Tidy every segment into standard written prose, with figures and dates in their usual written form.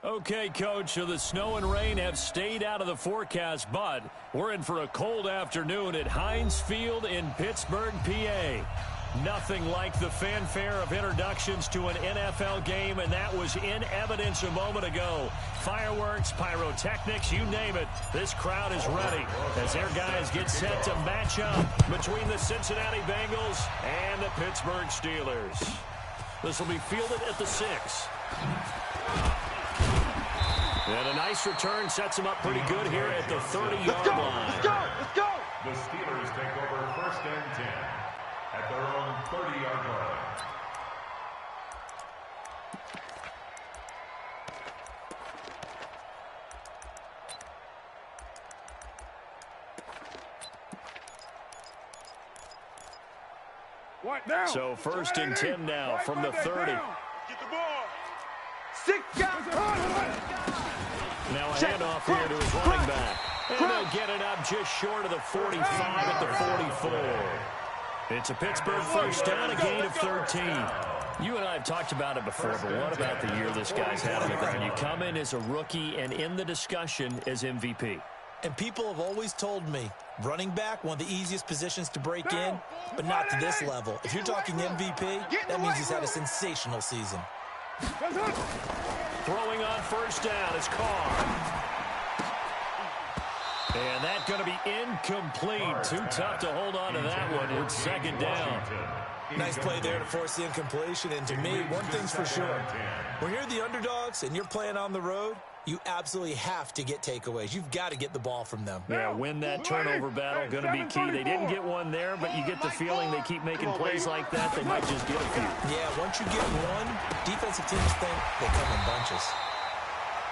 Okay, Coach, so the snow and rain have stayed out of the forecast, but we're in for a cold afternoon at Heinz Field in Pittsburgh, PA. Nothing like the fanfare of introductions to an NFL game, and that was in evidence a moment ago. Fireworks, pyrotechnics, you name it. This crowd is ready as their guys get set to match up between the Cincinnati Bengals and the Pittsburgh Steelers. This will be fielded at the 6. And a nice return sets them up pretty good here at the 30-yard line. Let's go! The Steelers take over 1st and 10 at their own 30-yard line. So 1st and 10 now from the 30. Get the ball. 6 guys. Now a handoff here to his running back. And they'll get it up just short of the 45 at the 44. It's a Pittsburgh 1st down, a gain of 13. You and I have talked about it before, but what about the year this guy's had on the ground? You come in as a rookie and in the discussion as MVP. And people have always told me, running back, one of the easiest positions to break in, but not to this level. If you're talking MVP, that means he's had a sensational season. Throwing on 1st down is Carr. And that's going to be incomplete. Too tough to hold on to that one. It's 2nd down. Nice play there to force the incompletion. And to me, one thing's for sure. When you're the underdogs and you're playing on the road, you absolutely have to get takeaways. You've got to get the ball from them. Yeah, win that turnover battle. Going to be key. They didn't get one there, but you get the feeling they keep making plays like that. They might just get a few. Yeah, once you get one, defensive teams think they come in bunches.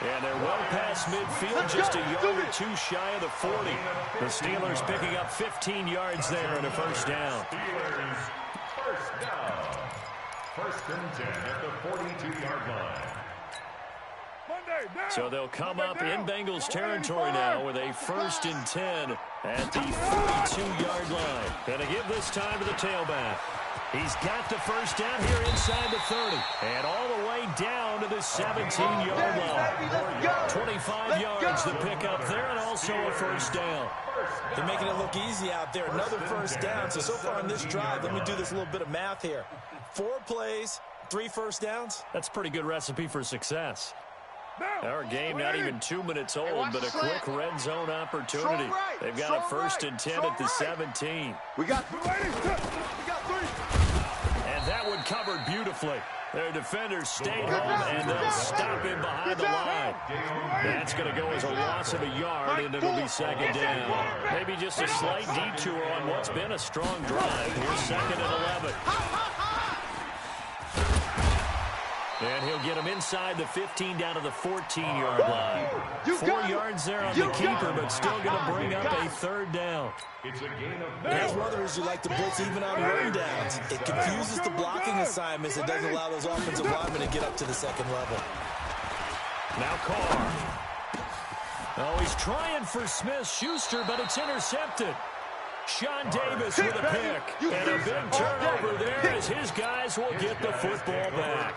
And they're well past midfield, just a yard or two shy of the 40. The Steelers picking up 15 yards there and a 1st down. Steelers 1st down. 1st and 10 at the 42-yard line. So they'll come up in Bengals territory now with a 1st and 10 at the 42-yard line. Gonna give this time to the tailback. He's got the 1st down here inside the 30. And all the way down to the 17-yard line. 25 yards to pick up there, and also a 1st down. They're making it look easy out there. Another 1st down. So far on this drive, let me do this little bit of math here. 4 plays, 3 1st downs. That's a pretty good recipe for success. Our game not even 2 minutes old, but a quick red zone opportunity. They've got a 1st and 10 at the 17. We got 3. And that one covered beautifully. Their defenders stayed home, and they'll stop him behind the line. That's going to go as a loss of a yard, and it'll be 2nd down. Maybe just a slight detour on what's been a strong drive. Here's 2nd and 11. And he'll get him inside the 15 down to the 14-yard line. 4 yards there on the keeper, but still going to bring up a 3rd down. It's a gain of There's others who like to blitz even on run downs. It confuses the blocking assignments. It doesn't allow those offensive linemen to get up to the 2nd level. Now Carr. Oh, he's trying for Smith-Schuster, but it's intercepted. Sean Davis with a pick. And a big turnover there as his guys will get the football back.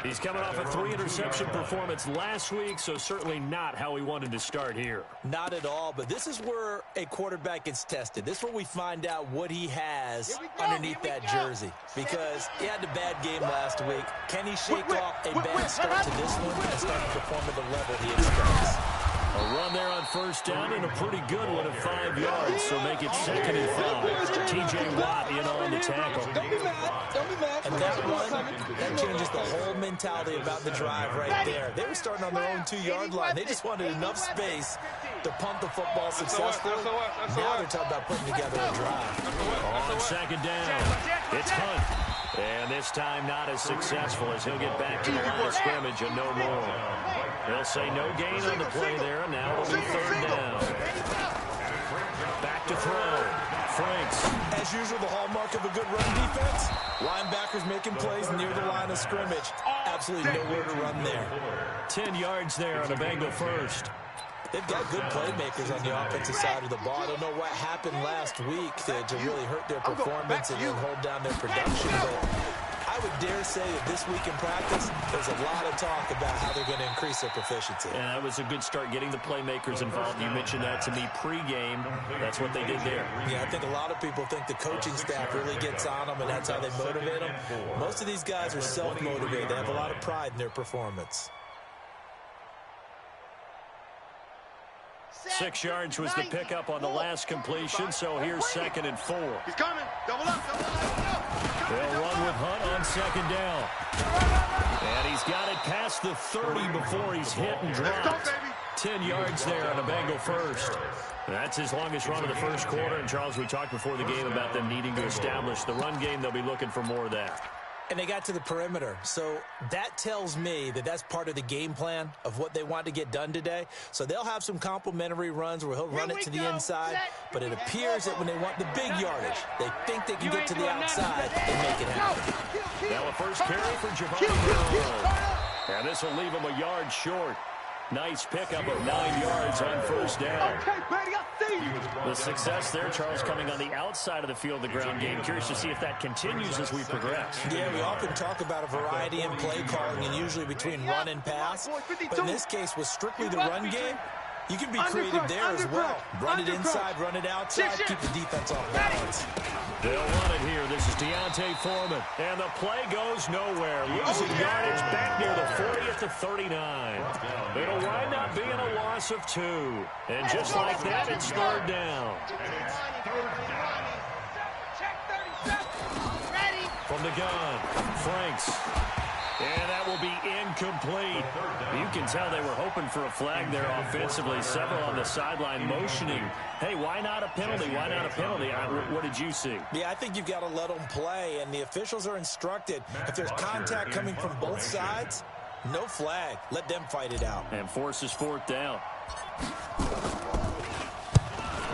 He's coming off a 3-interception performance last week, so certainly not how he wanted to start here. Not at all, but this is where a quarterback gets tested. This is where we find out what he has underneath that jersey. Because he had a bad game last week. Can he shake off a bad start to this one and start to perform at the level he expects? A run there on 1st down and a pretty good one at 5 yards, so make it 2nd and 5. T.J. Watt in on the tackle. Don't be mad. And that one, that changes the whole mentality about the drive right there. They were starting on their own 2-yard line. They just wanted enough space to pump the football successfully. Now they're talking about putting together a drive. On 2nd down, it's Hunt. And this time not as successful as he'll get back to the line of scrimmage and no more. They'll say no gain on the play there, and now it'll be 3rd down. Back to throw. Franks. As usual, the hallmark of a good run defense, linebackers making plays near the line of scrimmage. Absolutely nowhere to run there. 10 yards there on a Bengal 1st. They've got good playmakers on the offensive side of the ball. I don't know what happened last week to really hurt their performance and then hold down their production, but I I would dare say that this week in practice, there's a lot of talk about how they're going to increase their proficiency. And that was a good start, getting the playmakers involved. You mentioned that to me pregame. That's what they did there. Yeah, I think a lot of people think the coaching staff really gets on them, and that's how they motivate them. Most of these guys are self-motivated. They have a lot of pride in their performance. 6 yards was the pickup on the last completion, so here's 2nd and 4. He's coming. Double up. They'll run with Hunt on 2nd down. And he's got it past the 30 before he's hit and dropped. 10 yards there on a Bengal first. That's his longest run of the first quarter. And, Charles, we talked before the game about them needing to establish the run game. They'll be looking for more of that. And they got to the perimeter. So that tells me that that's part of the game plan of what they want to get done today. So they'll have some complementary runs where he'll run it to the inside. But it appears that when they want the big yardage, they think they can get to the outside and make it happen. Now a first carry for Javon. And this will leave him a yard short. Nice pickup of 9 yards on first down. Okay, Brady, I see you. The success there, Charles, coming on the outside of the field, the ground game. Curious to see if that continues as we progress. Yeah, we often talk about a variety in play calling and usually between run and pass. But in this case, with strictly the run game, you can be creative there as well. Run it inside, run it outside, keep the defense off balance. They'll run it here. This is Deontay Foreman. And the play goes nowhere. Losing yardage back near the 40 at the 39. It'll wind up being a loss of 2. And just like that, it's 3rd down. From the gun, Franks. And that will be incomplete. You can tell they were hoping for a flag there offensively. Several on the sideline motioning. Hey, why not a penalty? Why not a penalty? What did you see? Yeah, I think you've got to let them play, and the officials are instructed. If there's contact coming from both sides, no flag. Let them fight it out. And forces 4th down.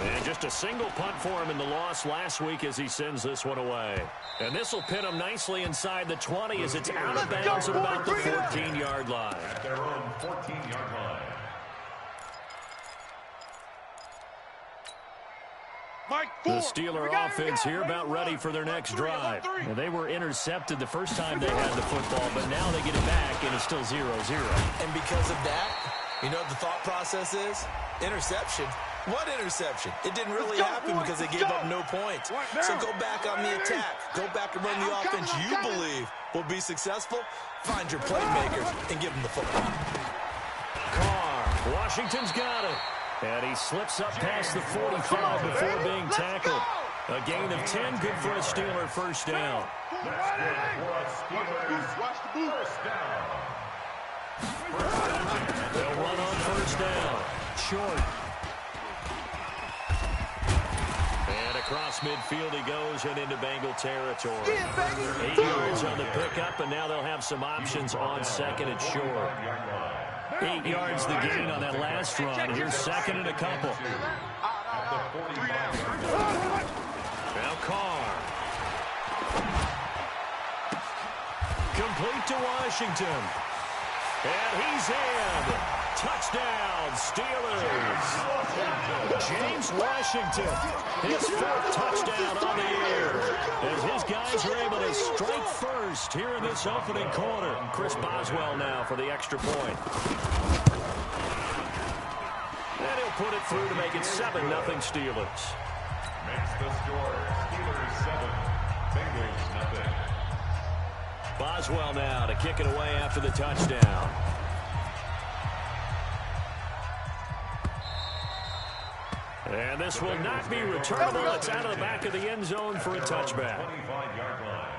And just a single punt for him in the loss last week as he sends this one away. And this will pin him nicely inside the 20 as it's out of bounds at about the 14-yard line. At their own 14-yard line. The Steeler offense here about ready for their next drive. Well, they were intercepted the first time they had the football, but now they get it back, and it's still 0-0. And because of that, you know what the thought process is? Interception. What interception? It didn't really happen because they gave up no points. So go back on the attack. Go back and run the offense you believe will be successful. Find your playmakers and give them the football. Carr, Washington's got it. And he slips up past the 45 before being tackled. A gain of 10, good for a Steeler first down. They'll run on first down. Short. And across midfield he goes and into Bengal territory. 8 yards on the pickup, and now they'll have some options on 2nd and short. 8 yards the gain on that last run. Here's 2nd and a couple. Now Carr. Complete to Washington. And he's in. Touchdown, Steelers. James Washington, his 4th touchdown on the year. As his guys are able to strike first here in this opening quarter. Chris Boswell now for the extra point. And he'll put it through to make it 7-0 Steelers. Makes the score Steelers 7, Bengals 0. Boswell now to kick it away after the touchdown. And this will not be returnable. It's out of the back of the end zone for a touchback. 25-yard line.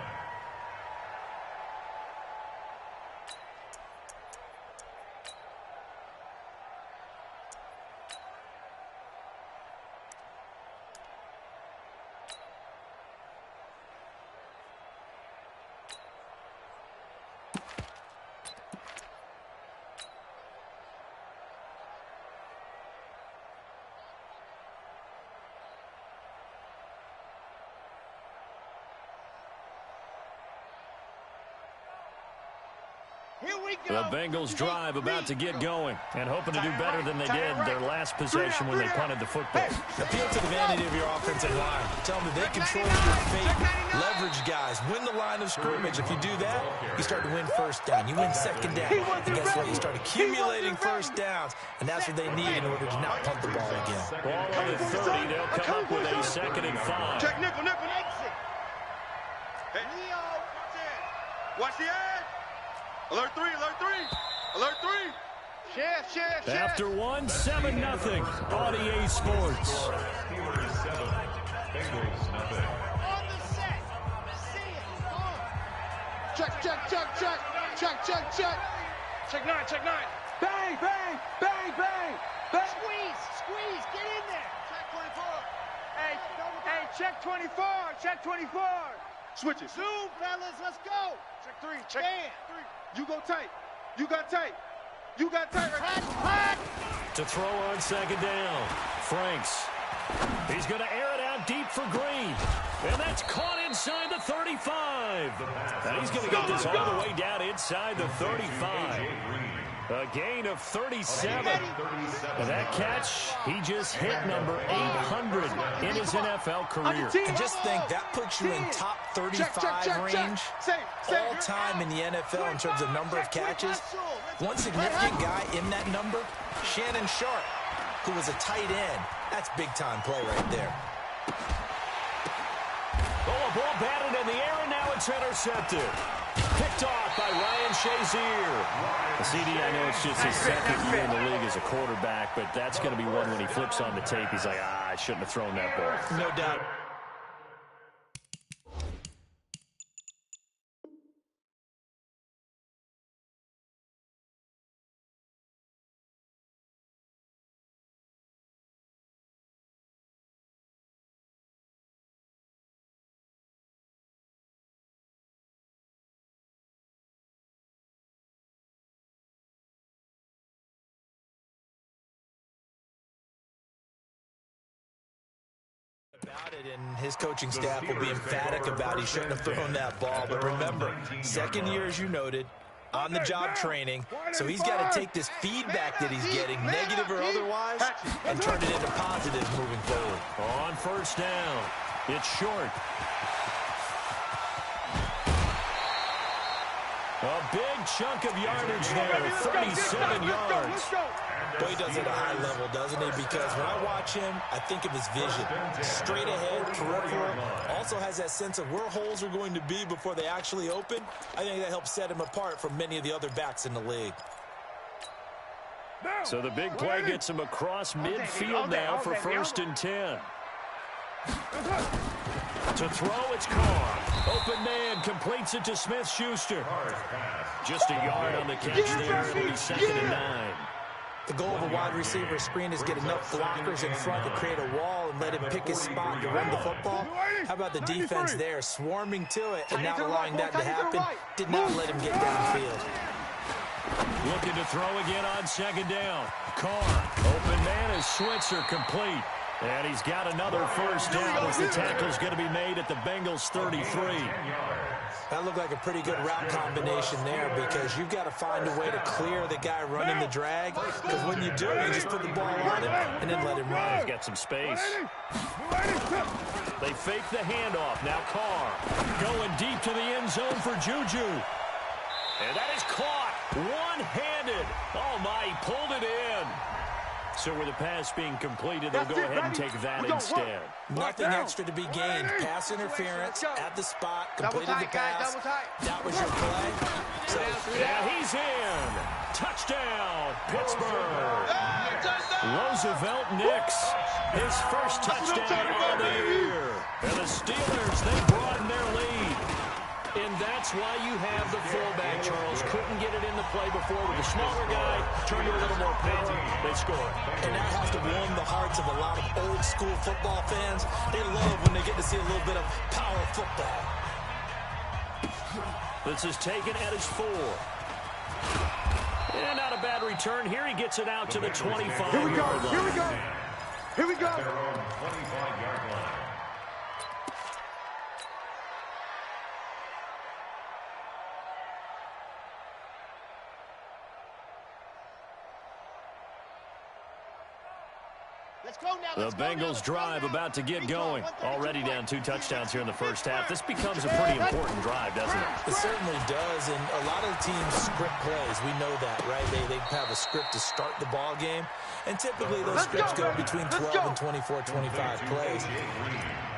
The Bengals drive about to get going and hoping to do better than they did their last possession when they punted the football. Appeal to the vanity of your offensive line. Tell them that they control your fate. Leverage guys. Win the line of scrimmage. If you do that, you start to win first down. You win second down. And guess what? You start accumulating first downs. And that's what they need in order to not punt the ball again. Ball on the 30. They'll come up with a 2nd and 5. Check nickel. Hey, watch the edge. Alert 3. Shift. After 1, 7-0. On EA Sports. Steelers 7, Bengals 0. On the set. See it. On. Check. Check 9. Bang. Squeeze. Get in there. Check 24. Check 24. Switch it. Zoom, fellas. Let's go. Check 3. Check 3. You go tight. You got tight. Hot. To throw on 2nd down. Franks. He's going to air it out deep for Green. And that's caught inside the 35. And he's going to get this all the way down inside the 35. A gain of 37. And that catch, he just hit number 800 in his NFL career. And just think, that puts you in top 35 range all time in the NFL in terms of number of catches. One significant guy in that number, Shannon Sharp, who was a tight end. That's big-time play right there. Oh, a ball batted in the air, and now it's intercepted. Picked off by Ryan Shazier. The CD, I know it's just his 2nd year in the league as a quarterback, but that's going to be one when he flips on the tape. He's like, I shouldn't have thrown that ball. No doubt. About it, and his coaching staff will be emphatic about he shouldn't have thrown that ball. But remember, 2nd year, as you noted, on-the-job training, so he's got to take this feedback that he's getting, negative or otherwise, and turn it into positive moving forward. On 1st down, it's short. A big chunk of yardage there, 37 yards. Boy, he does it at a high level, doesn't he? Because when I watch him, I think of his vision. Straight ahead, peripheral. Also has that sense of where holes are going to be before they actually open. I think that helps set him apart from many of the other backs in the league. So the big play gets him across midfield now for 1st and 10. To throw, it's Carr. Open man, completes it to Smith-Schuster. Just a yard on the catch there. It'll be 2nd and 9. The goal of a wide receiver screen is get enough blockers in front to create a wall and let him pick his spot to run the football. How about the defense there, swarming to it and not allowing that to happen? Did not let him get downfield. Looking to throw again on 2nd down. Carr, open man is Switzer, complete. And he's got another 1st down as the tackle's going to be made at the Bengals 33. That looked like a pretty good route combination there because you've got to find a way to clear the guy running the drag. Because when you do, you just put the ball on him and then let him run. He's got some space. They fake the handoff. Now Carr going deep to the end zone for Juju. And that is caught one-handed. Oh, my, he pulled it in. So with the pass being completed, they'll go ahead and take that instead. Nothing extra to be gained. Pass interference at the spot, completed the pass. That was your play. So, yeah, he's in. Touchdown, Pittsburgh. Roosevelt Nix, his first touchdown of the year. And the Steelers, they broaden their lead. And that's why you have the fullback, Charles. Couldn't get it in the play before with the smaller guy. Turned to a little more power. They score. And that has to warm the hearts of a lot of old-school football fans. They love when they get to see a little bit of power football. This is taken at his 4. And not a bad return. Here he gets it out to the 25-yard line. Here we go. Their own 25-yard line. The Bengals drive about to get going. Already down 2 touchdowns here in the first half. This becomes a pretty important drive, doesn't it? It certainly does, and a lot of teams script plays. We know that, right? They have a script to start the ball game, and typically those scripts go between 12 and 24, 25 plays.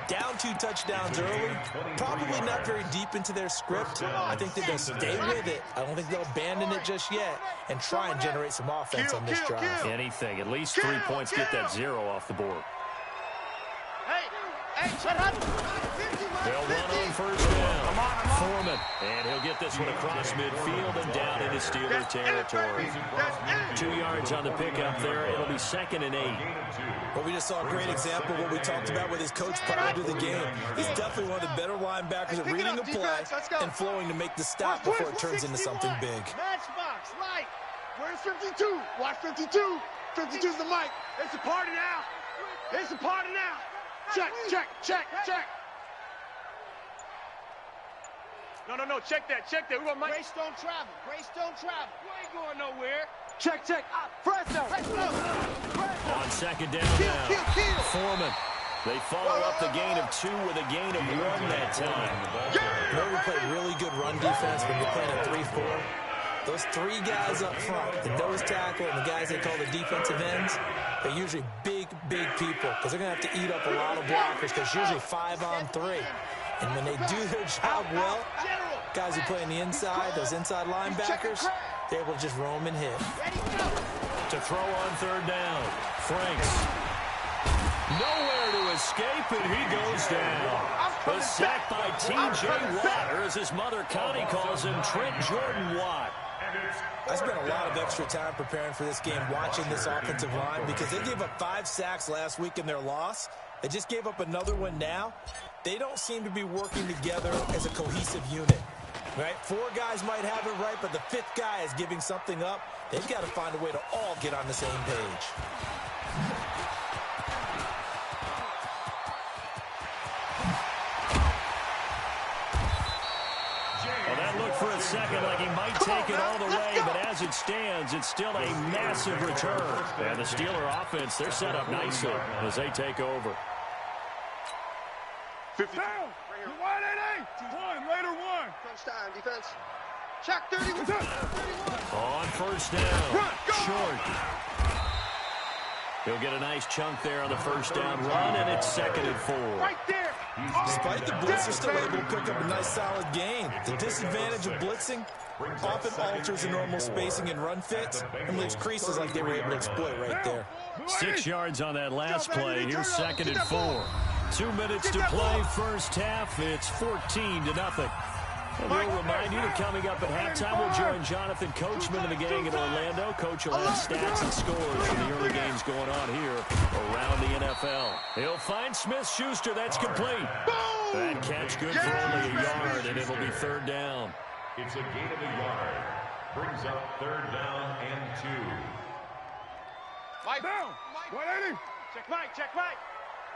Down 2 touchdowns early, probably not very deep into their script. I think that they'll stay with it. I don't think they'll abandon it just yet and try and generate some offense on this drive. Anything. At least 3 points, get that 0 off the board. They'll run on first down. Foreman. And he'll get this one across midfield and down into Steeler territory. 2 yards on the pickup there. It'll be 2nd and 8. Well, we just saw a great example of what we talked about with his coach prior to the game. He's definitely one of the better linebackers at reading a play and flowing to make the stop before it turns into something big. Matchbox, light. Where's 52? Watch 52. 52's the mic. It's a party now. It's a party now. Check, check, check, check. No, check that. We want Mike. Grace don't travel. You ain't going nowhere. Check. Press up. On 2nd down now. Foreman. They follow up the gain of 2 with a gain of 1 that time. We played really good run defense when you're playing a 3-4. Those 3 guys up front, the nose tackle and the guys they call the defensive ends, they're usually big people because they're going to have to eat up a lot of blockers because usually 5 on 3. And when they do their job well, guys who play on the inside, those inside linebackers, they're able to just roam and hit. To throw on 3rd down, Franks. Nowhere to escape, and he goes down. The sack by T.J. Watt, or as his mother Connie calls him, Trent Jordan Watt. I spent a lot of extra time preparing for this game watching this offensive line because they gave up 5 sacks last week in their loss. They just gave up another one now. They don't seem to be working together as a cohesive unit. Right? 4 guys might have it right, but the 5th guy is giving something up. They've got to find a way to all get on the same page. Well, that looked for a second like he might take it all the way, but as it stands, it's still a massive return. And the Steeler offense, they're set up nicely as they take over. 50. Down. Right here. 1, later 1. Crunch time, defense. Check 31. On 1st down. Short. He'll get a nice chunk there on the 1st down run, and it's 2nd and 4. Right there. Despite the blitz, they're still able to pick up a nice solid gain. The disadvantage of blitzing often alters the normal spacing and run fits and leaves creases like they were able to exploit right there. 6 yards on that last play. Here's 2nd and 4. 2 minutes to play first half. It's 14-0. And we'll remind you that coming up at halftime, we'll join Jonathan Coachman and the gang in Orlando. Coach will have stats and scores from the early games going on here around the NFL. He'll find Smith-Schuster. That's complete. That catch good for only a yard, and it'll be 3rd down. It's a gain of a yard. Brings up 3rd down and 2. Mike down. 180. Check Mike.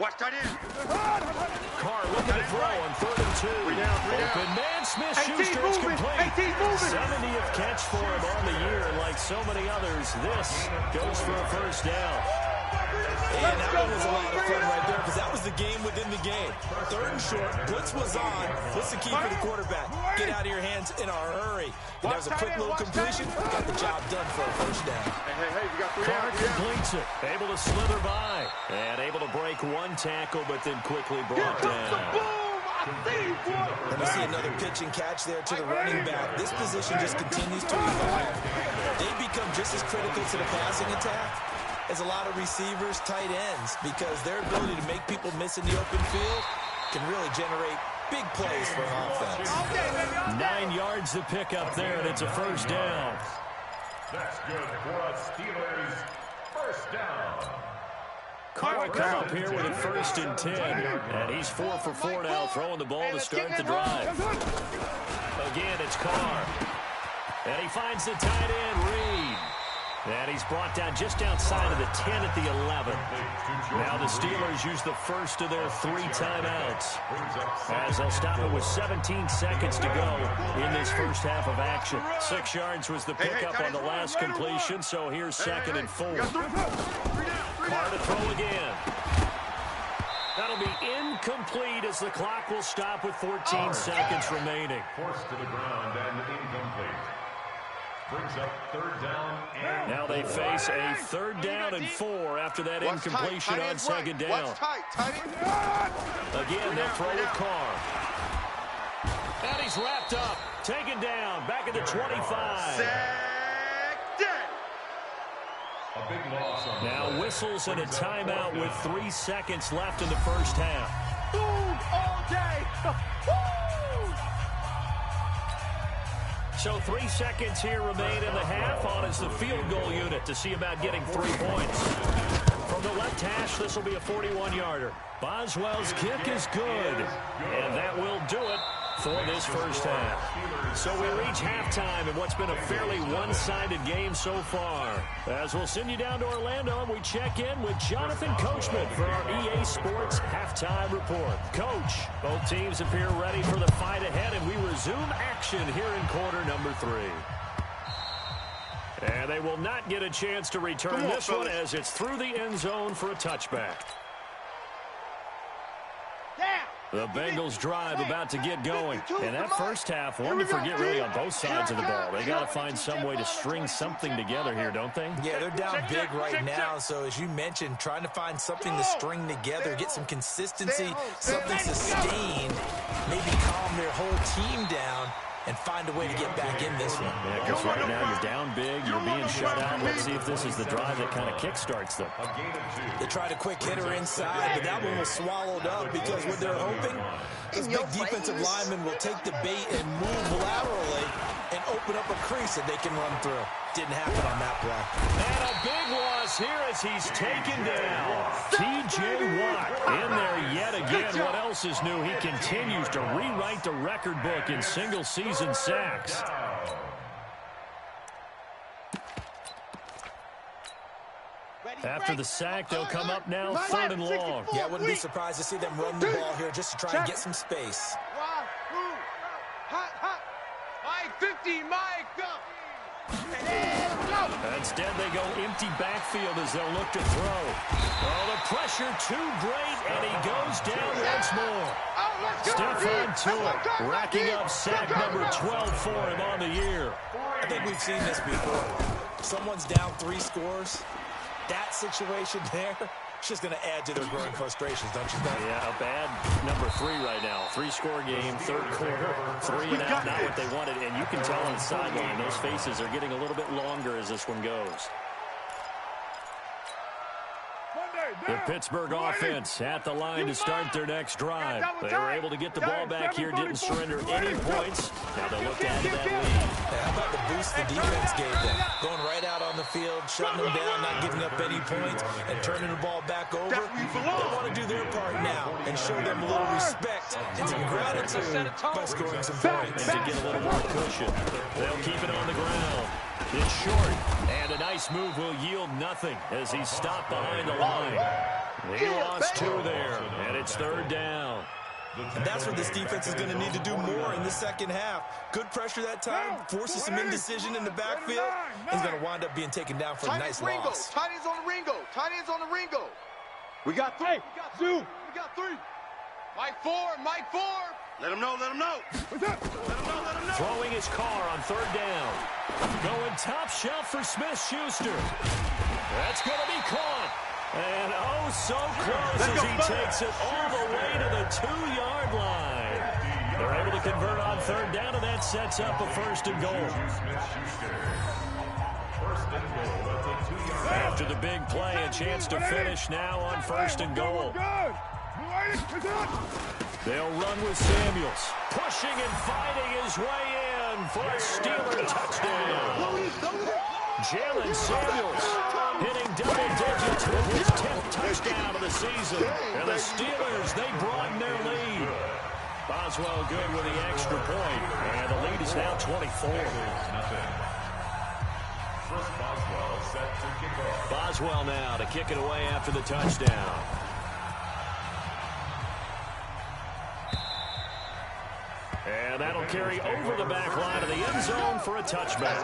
Watch tight end. Carr looking to throw on 3rd and 2. Open man, Smith-Schuster is complete. 70th catch for him on the year, and like so many others, this goes for a 1st down. And that one was a lot of fun right there because that was the game within the game. 3rd and short, blitz was on. What's the key for the quarterback? Get out of your hands in a hurry. And that was a quick little completion. Got the job done for a 1st down. Hey, you got 3 Carr completes it. Able to slither by. And able to break 1 tackle, but then quickly brought down. And we see another pitch and catch there to the running back. This position just continues to evolve. They become just as critical to the passing attack as a lot of receivers, tight ends, because their ability to make people miss in the open field can really generate big plays for an offense. 9 yards to pick up there, and it's a 1st down. That's good for a Steelers 1st down. Carr will come up here with a 1st and 10. And he's 4 for 4 now, throwing the ball to start the drive. Again, it's Carr. And he finds the tight end, Reed. And he's brought down just outside of the 10 at the 11. Now the Steelers use the 1st of their 3 timeouts, as they'll stop it with 17 seconds to go in this first half of action. 6 yards was the pickup on the last completion, so here's 2nd and 4. Carr to throw again. That'll be incomplete as the clock will stop with 14 seconds remaining. Forced to the ground and incomplete. Brings up third down and now they face a 3rd down and 4 after that incompletion on 2nd down. Again, they'll throw with Carr. And he's wrapped up. Taken down. Back at the 25. a big loss on now whistles and a timeout with 3 seconds left in the first half. Boom all day. So 3 seconds here remain in the half. On is the field goal unit to see about getting 3 points. From the left hash, this will be a 41-yarder. Boswell's kick is good. And that will do it for this first half. So we reach halftime in what's been a fairly one-sided game so far. As we'll send you down to Orlando and we check in with Jonathan Coachman for our EA Sports Halftime Report. Coach, both teams appear ready for the fight ahead, and we resume action here in quarter number 3. And they will not get a chance to return this one as it's through the end zone for a touchback. The Bengals drive about to get going. And that first half, one to forget really on both sides of the ball. They got to find some way to string something together here, don't they? Yeah, they're down big right now. So as you mentioned, trying to find something to string together, get some consistency, something sustained, maybe calm their whole team down and find a way to get back in this one. Yeah, because right now you're down big, you're being shut out. Let's see if this is the drive that kind of kickstarts them. They tried a quick hitter inside, but that one was swallowed up because what they're hoping is big defensive linemen will take the bait and move laterally and open up a crease that they can run through. Didn't happen on that play. And a big loss here as he's taken down. T.J. Watt in there yet again. What else is new? He continues to rewrite the record book in single-season sacks. After the sack, they'll come up now 3rd and long. Yeah, I wouldn't be surprised to see them run the ball here just to try and get some space. Mike, 50, Mike, go. Instead, they go empty backfield as they'll look to throw. Oh, the pressure too great, and he goes down once more. Stephon Tuitt racking up sack number 12 for him on the year. I think we've seen this before. Someone's down 3 scores. That situation there, it's just going to add to their growing frustrations, don't you think? Yeah, a bad number 3 right now. 3-score game, 3rd quarter, 3 and out, not what they wanted. And you can tell on the sideline, those faces are getting a little bit longer as this one goes. The Pittsburgh offense at the line to start their next drive. They were able to get the ball back here, didn't surrender any points. Now they look to add to that lead. How about the boost the defense gave them? Going right out on the field, shutting them down, not giving up any points, and turning the ball back over. They want to do their part now and show them a little respect and some gratitude by scoring some points. And to get a little more cushion, they'll keep it on the ground. It's short, and a nice move will yield nothing as he's stopped behind the line. He lost 2 there, and it's 3rd down. And that's what this defense is going to need to do more in the second half. Good pressure that time, forces some indecision in the backfield. He's going to wind up being taken down for a nice loss. Tight ends on the Ringo. Tight ends on the Ringo. We got 3. We got 3. Mike 4. Mike 4. Let him know. Let him know. What's up? Let him know. Let him know. Throwing his car on 3rd down. Going top shelf for Smith-Schuster. That's going to be caught. And oh, so close as he takes it all the way to the 2-yard line. They're able to convert on 3rd down, and that sets up a 1st and goal. After the big play, a chance to finish now on 1st and goal. They'll run with Samuels, pushing and fighting his way in for a Steeler touchdown. Jalen Samuels hitting double digits with his 10th touchdown of the season. And the Steelers, they broaden their lead. Boswell good with the extra point, and the lead is now 24. Boswell now to kick it away after the touchdown. And that'll carry over the back line of the end zone for a touchback.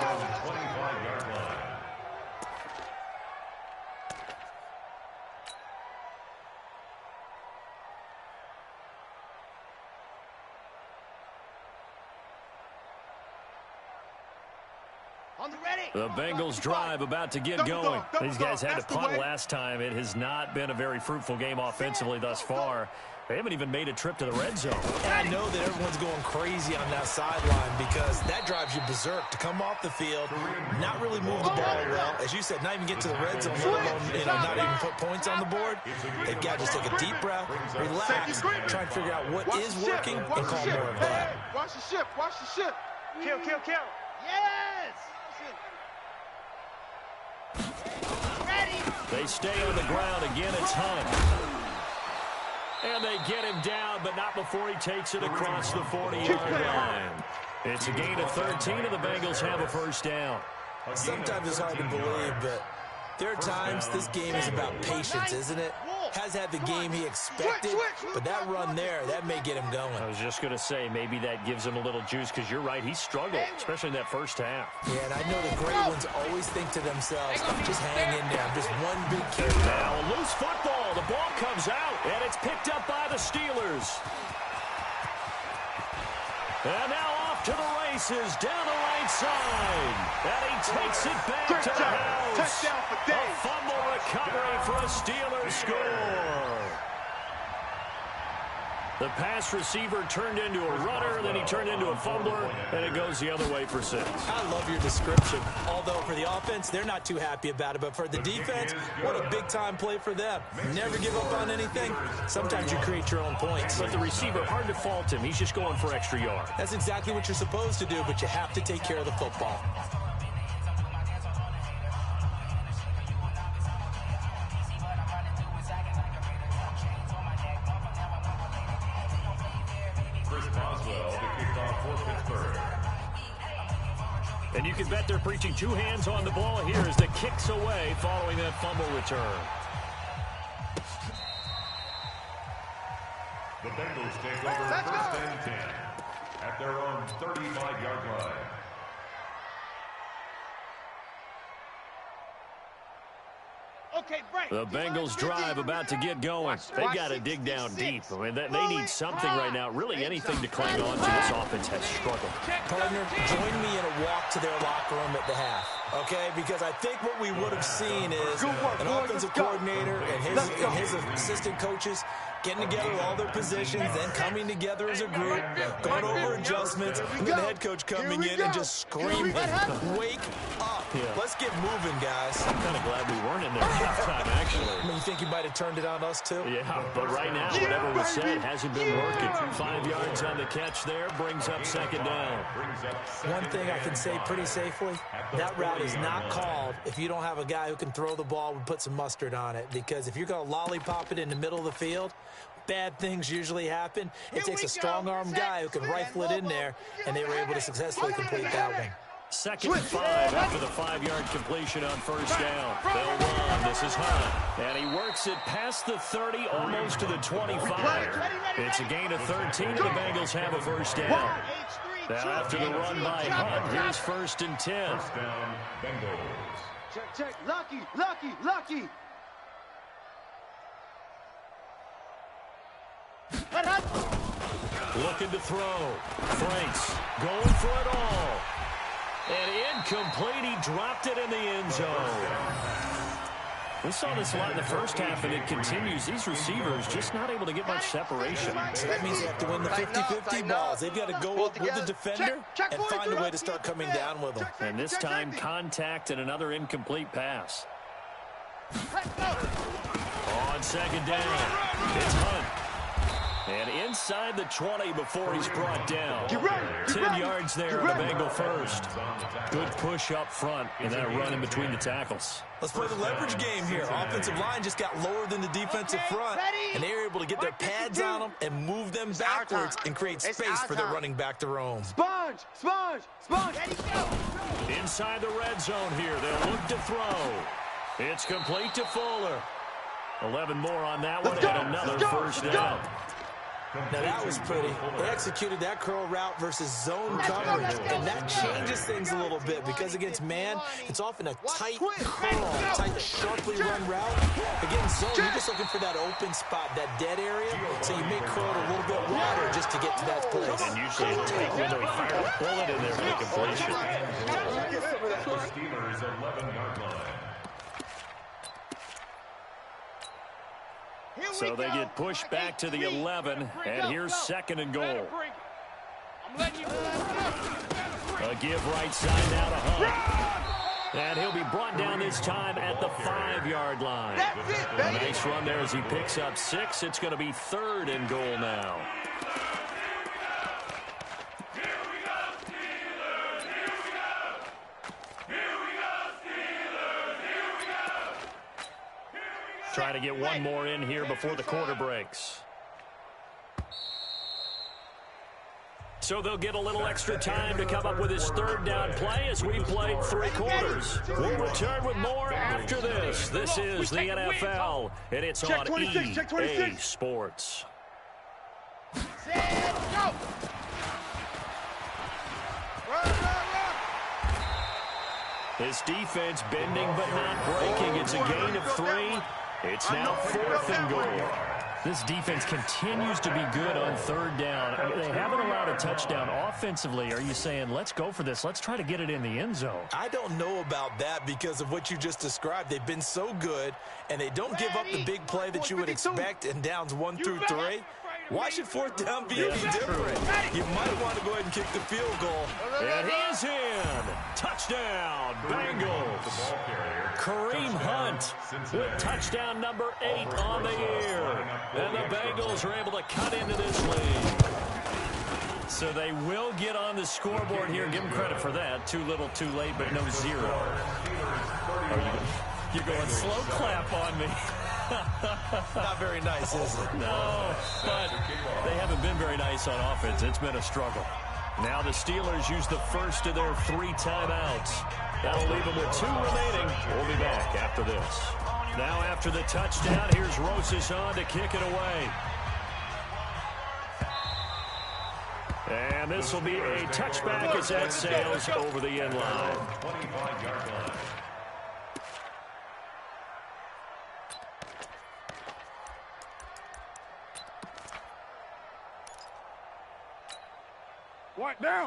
The Bengals drive about to get going. These guys had to punt last time. It has not been a very fruitful game offensively thus far. They haven't even made a trip to the red zone. And I know that everyone's going crazy on that sideline because that drives you berserk to come off the field, not really move the ball well. As you said, not even get to the red zone, let alone, not even put points on the board. They've got to just take a deep breath, relax, try and figure out what is working and call more of that. Watch the ship. Watch the ship. Kill. Yes! They stay on the ground. Again, it's Hunt. And they get him down, but not before he takes it across the 40-yard line. It's a gain of 13, and the Bengals have a first down. Sometimes it's hard to believe, but there are times this game is about patience, isn't it? Has had the game he expected, but that run there, that may get him going. I was just going to say, maybe that gives him a little juice, because you're right, he struggled, especially in that first half. Yeah, and I know the great ones always think to themselves, just hang in there, I'm just one big kick. Now a loose football, the ball comes out, and it's picked up by the Steelers. And now off to the races, down the right side. And he takes it back to the house. Touchdown for Dave. A fumble recovery for a Steelers score. The pass receiver turned into a runner, then he turned into a fumbler, and it goes the other way for 6. I love your description. Although for the offense, they're not too happy about it. But for the defense, what a big-time play for them. Never give up on anything. Sometimes you create your own points. But the receiver, hard to fault him. He's just going for extra yards. That's exactly what you're supposed to do, but you have to take care of the football. And you can bet they're preaching 2 hands on the ball here as the kick's away following that fumble return. The Bengals take over first and 10 at their own 35-yard line. The Bengals drive about to get going. They've got to dig down deep. I mean, they need something right now, really anything to cling on to. This offense has struggled. Partner, join me in a walk to their locker room at the half, okay? Because I think what we would have seen is an offensive coordinator and his assistant coaches getting together with all their positions, then coming together as a group, going over adjustments, and then the head coach coming in and just screaming, wake up. Yeah. Let's get moving, guys. I'm kind of glad we weren't in there at halftime, actually. I mean, you think he might have turned it on us, too? Yeah, but right now, whatever was said hasn't been working. 5 yards on the catch there, brings up second down. One thing I can say pretty safely, that route is not called if you don't have a guy who can throw the ball and put some mustard on it. Because if you're going to lollipop it in the middle of the field, bad things usually happen. It takes a strong-arm guy who can rifle it in there, and they were able to successfully complete that one. Second and 5 after the 5-yard completion on first down. They'll run. This is Hunt. And he works it past the 30, almost to the 25. It's a gain of 13, and the Bengals have a first down. Now after the run by Hunt, here's first and 10. First down, Bengals. Check. Lucky. Looking to throw. Franks going for it all. And incomplete. He dropped it in the end zone. We saw this a lot in the first half, and it continues. These receivers just not able to get much separation. So that means they have to win the 50-50 balls. They've got to go up with the defender and find a way to start coming down with them. And this time, contact and another incomplete pass. On second down, it's Hunt. And inside the 20 before he's brought down. 10 yards there on the Bengal first. Good push up front, and then a run in between the tackles. Let's play the leverage game here. Offensive line just got lower than the defensive front, and they were able to get their pads on them and move them backwards and create space for the running back to roam. Sponge. Inside the red zone here. They'll look to throw. It's complete to Fuller. 11 more on that one, and another first down. Now that was pretty. They executed that curl route versus zone coverage, and that changes things a little bit because against man, it's often a tight curl, tight, sharply run route. Against zone, you're just looking for that open spot, that dead area, so you make curl a little bit wider just to get to that place. And usually a tight window. He fired a bullet in there for the completion. So they get pushed back to the 11, and here's 2nd and goal. A give right side now to Hunt. And he'll be brought down this time at the 5-yard line. A nice run there as he picks up 6. It's going to be 3rd and goal now. Trying to get one more in here before the quarter breaks. So they'll get a little extra time to come up with his 3rd down play as we played 3 quarters. We'll return with more after this. This is the NFL, and it's on EA Sports. His defense bending but not breaking. It's a gain of 3. It's now 4th and goal. This defense continues to be good on 3rd down. I mean, they haven't allowed a touchdown offensively. Are you saying, let's go for this? Let's try to get it in the end zone. I don't know about that because of what you just described. They've been so good, and they don't give up the big play that you would expect in downs 1 through 3. Why should 4th down be any different? You might want to go ahead and kick the field goal. And he's in. Touchdown, Bengals. Kareem Hunt with touchdown number 8 on the year. And the Bengals are able to cut into this lead. So they will get on the scoreboard here. Give them credit for that. Too little, too late, but no 0. You're going slow clap on me. Not very nice, is it? No, but they haven't been very nice on offense. It's been a struggle. Now the Steelers use the first of their 3 timeouts. That'll leave them with 2 remaining. We'll be back after this. Now after the touchdown, here's Rosas on to kick it away. And this will be a touchback as that sails over the end line. 25-yard line.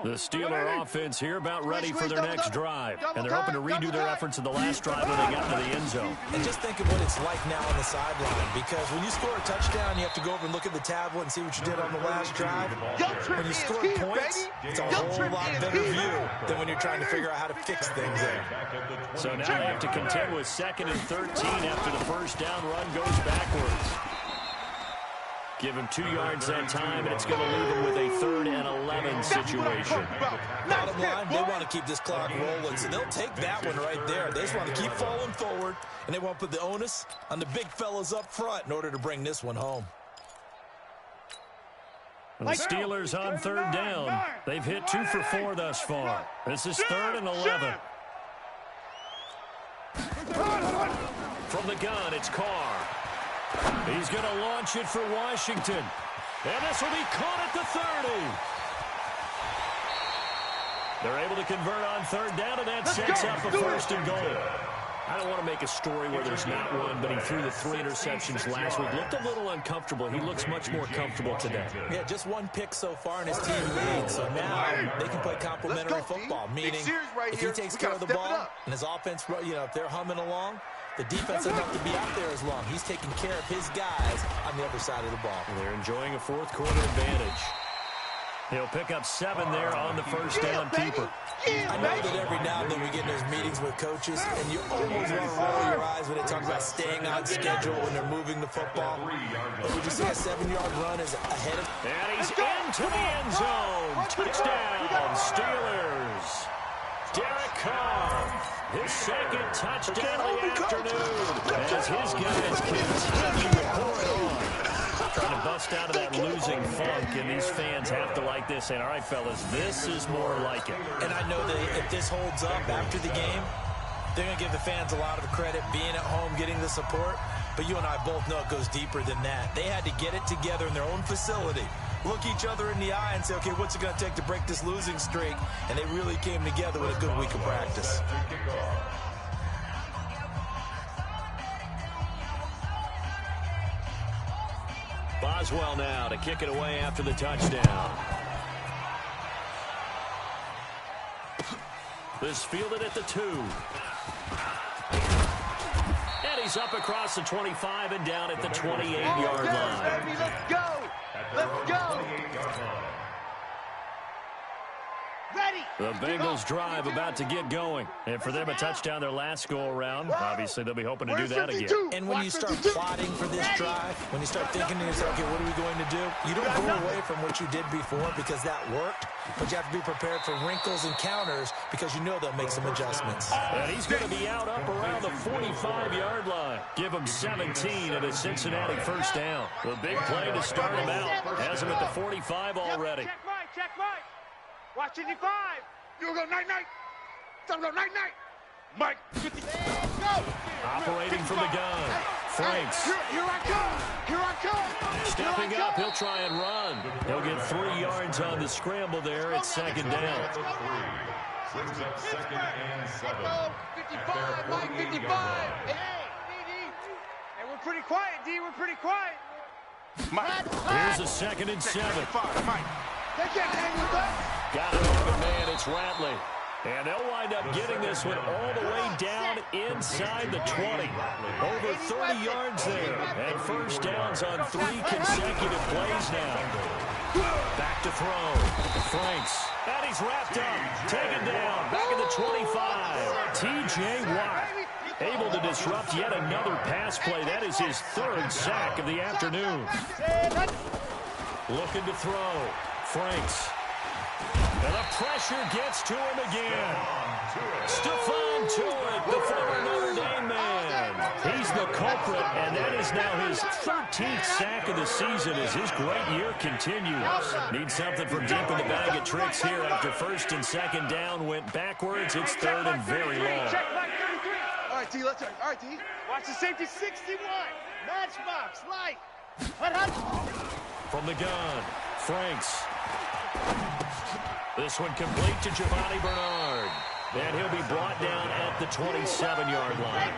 The Steeler offense here about ready for their next drive. And they're hoping to redo their efforts in the last drive when they got to the end zone. And just think of what it's like now on the sideline. Because when you score a touchdown, you have to go over and look at the tablet and see what you did on the last drive. When you score points, it's a whole lot better view than when you're trying to figure out how to fix things there. So now they have to contend with 2nd and 13 after the first down run goes backwards. Give him 2 yards that time, and it's going to leave him with a 3rd and 11 situation. Bottom line, they want to keep this clock rolling, so they'll take that one right there. They just want to keep falling forward, and they want to put the onus on the big fellas up front in order to bring this one home. And the Steelers on 3rd down. They've hit 2 for 4 thus far. This is 3rd and 11. From the gun, it's Carr. He's going to launch it for Washington. And this will be caught at the 30. They're able to convert on 3rd down, and that sets up a 1st and goal. I don't want to make a story where there's not one, but he threw the 3 interceptions last week. Looked a little uncomfortable. He looks much more comfortable today. Yeah, just 1 pick so far, and his team leads. So now they can play complementary football, meaning if he takes care of the ball and his offense, if they're humming along, the defense doesn't have to be out there as long. He's taking care of his guys on the other side of the ball. They're enjoying a 4th quarter advantage. He'll pick up 7 there on the first down keeper. I know that every now and then we get in those meetings with coaches, and you almost want to roll your eyes when they talk about staying on schedule when they're moving the football. But would you say a 7-yard run is ahead of? And he's into the end zone. Touchdown, Steelers. Derek Carr. His 2nd touchdown of the afternoon as his guys continue to pour it on. Trying to bust out of that losing funk, and these fans have to like this. And all right, fellas, this is more like it. And I know that if this holds up after the game, they're going to give the fans a lot of credit being at home, getting the support. But you and I both know it goes deeper than that. They had to get it together in their own facility, look each other in the eye and say, okay, what's it going to take to break this losing streak? And they really came together with a good week of practice. Boswell now to kick it away after the touchdown. This fielded at the 2. And he's up across the 25 and down at the 28-yard line. Baby, let's go. Let's go. Ready. The Bengals drive about to get going. And for them, a touchdown their last go-around. Obviously, they'll be hoping to do that again. And when you start plotting for this drive, when you start thinking to yourself, okay, what are we going to do? You don't go away from what you did before because that worked, but you have to be prepared for wrinkles and counters because you know they'll make some adjustments. And he's going to be out up around the 45-yard line. Give him 17 at a Cincinnati first down. The big play to start him out. Has him at the 45 already. Check right, check right. Watch 55. You go night-night. Don't go night-night. Mike, 50. Go. Operating from the gun. Franks. Here I come. Here I come. Stepping up, he'll try and run. He'll get 3 yards on the scramble there at second down. Brings up second and 7. 55, Mike, 55. Hey, D. Hey, we're pretty quiet, D. We're pretty quiet. Here's a second and 7. They can't hang with us. Got it over, man. It's Ratley. And they'll wind up getting this one all the way down inside the 20. Over 30 yards there. And first downs on 3 consecutive plays now. Back to throw. Franks. And he's wrapped up. Taken down. Back at the 25. T.J. Watt. Able to disrupt yet another pass play. That is his 3rd sack of the afternoon. Looking to throw. Franks. And the pressure gets to him again. Stephon Tuitt, the former Notre Dame man. He's the culprit, and that is now his 13th sack of the season as his great year continues. Needs something from deep in the bag of tricks here after 1st and 2nd down. Went backwards. It's 3rd and very long. Check right, 33. All right, T, let's turn. All right, T. Watch the safety, 61. Matchbox, light. From the gun, Franks. This one complete to Giovanni Bernard. And he'll be brought down at the 27-yard line.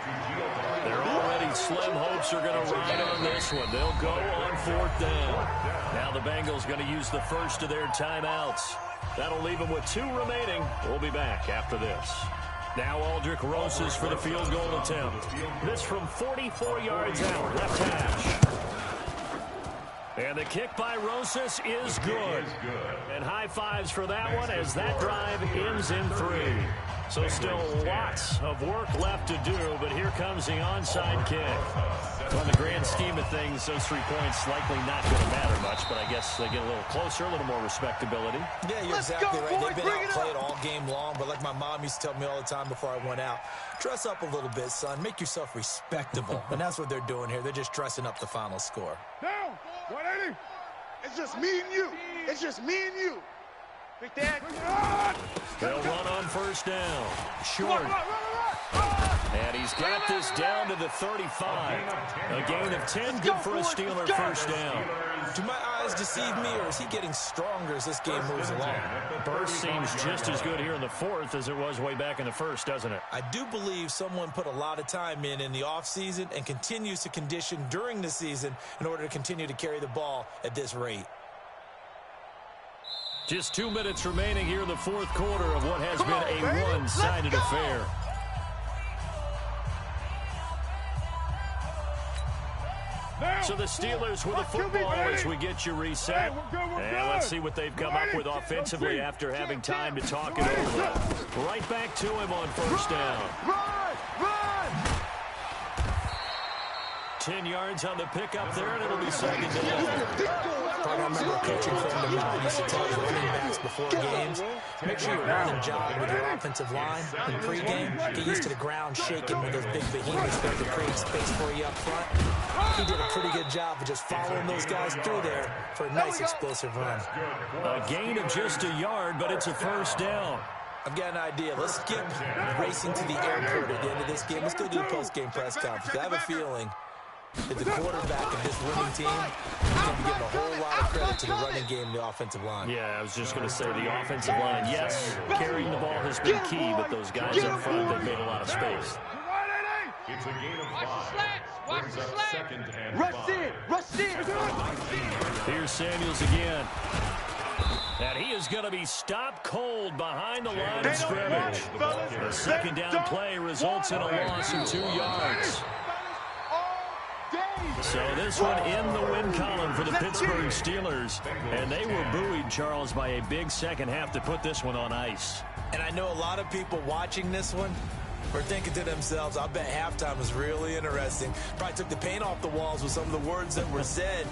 Their already slim hopes are going to ride on this one. They'll go on 4th down. Now the Bengals going to use the first of their timeouts. That'll leave them with 2 remaining. We'll be back after this. Now Aldrick Rosas for the field goal attempt. This from 44 yards out, left hash. And the kick by Rosas is good. And high fives for that one as that drive ends in 3. So still lots of work left to do, but here comes the onside kick. On the grand scheme of things, those 3 points likely not going to matter much, but I guess they get a little closer, a little more respectability. Yeah, you're exactly right. They've been outplayed all game long, but like my mom used to tell me all the time before I went out, dress up a little bit, son. Make yourself respectable. And that's what they're doing here. They're just dressing up the final score. Down. 180. It's just me and you. It's just me and you. Big Dad. They'll run on first down. Short. And he's got this down to the 35. A gain of 10, good for a Steeler first down. Do my eyes deceive me, or is he getting stronger as this game moves along? Burst seems just as good here in the 4th as it was way back in the 1st, doesn't it? I do believe someone put a lot of time in the offseason and continues to condition during the season in order to continue to carry the ball at this rate. Just 2 minutes remaining here in the 4th quarter of what has been a one-sided affair. So the Steelers with the football as we get you reset. And let's see what they've come up with offensively after having time to talk it over. Right back to him on first down. 10 yards on the pickup there, and it'll be second down. I remember a coaching friend of mine used to tell his running backs before games, make sure you run and jog with your offensive line in pregame. Get used to the ground shaking when those big behemoths start to create space for you up front. He did a pretty good job of just following those guys through there for a nice explosive run. A gain of just a yard, but it's a first down. I've got an idea. Let's skip racing to the airport at the end of this game. Let's go do the post-game press conference. I have a feeling that the quarterback of this winning team is going to be giving a whole lot of credit to the running game and the offensive line. Yeah, I was just going to say the offensive line, yes, carrying the ball has been key, but those guys up front, they've made a lot of space. It's a gain of 5. Brings up second and 5. Rush in. Here's Samuels again. And he is going to be stopped cold behind the line of scrimmage. The second down play results in a loss of 2 yards. So this one in the win column for the Pittsburgh Steelers. And they were buoyed, Charles, by a big second half to put this one on ice. And I know a lot of people watching this one are thinking to themselves, I bet halftime was really interesting. Probably took the paint off the walls with some of the words that were said.